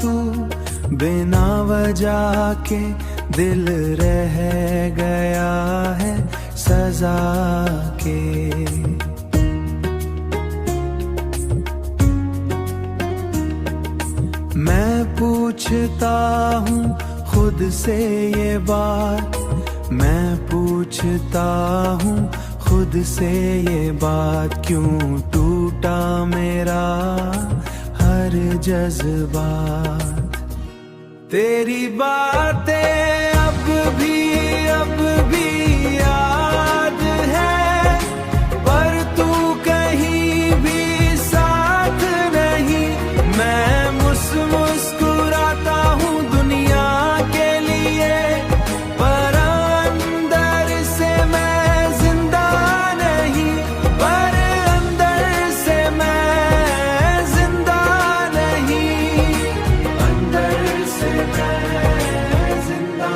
तू बिना वजह के दिल रह गया है सजा के। मैं पूछता हूँ खुद से ये बात, मैं पूछता हूँ खुद से ये बात, क्यों टूटा मेरा हर जज्बात। तेरी बातें अब भी याद है, पर तू कहीं भी साथ नहीं। मैं मुस्कुराता हूँ दुनिया के लिए, पर अंदर से मैं जिंदा नहीं, पर अंदर से मैं जिंदा नहीं, अंदर से मैं जिंदा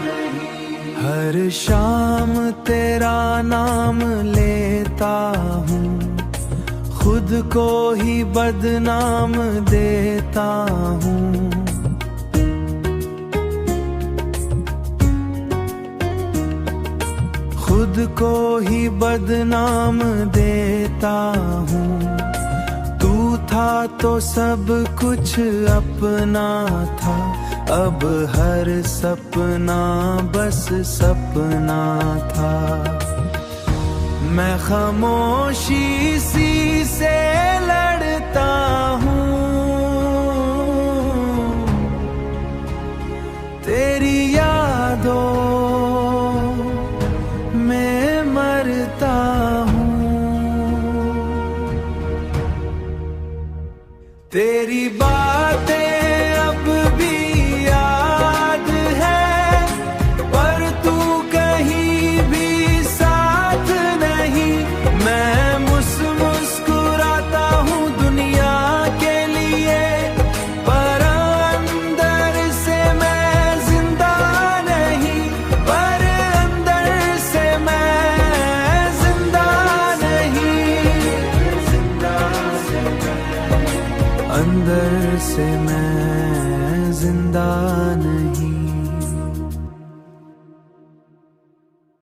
नहीं। हर शाम तेरा नाम लेता हूँ, खुद को ही बदनाम देता हूँ। खुद को ही बदनाम देता हूँ। तू था तो सब कुछ अपना था, अब हर सपना बस सपना था। मैं खामोशी सी से लड़ता हूँ, तेरी यादों में मरता हूँ। तेरी बातें अब भी याद है, पर तू कहीं भी साथ नहीं। मैं मुस्कुराता हूँ दुनिया के लिए, पर अंदर से मैं जिंदा नहीं, पर अंदर से मैं जिंदा नहीं, अंदर से मैं जिंदा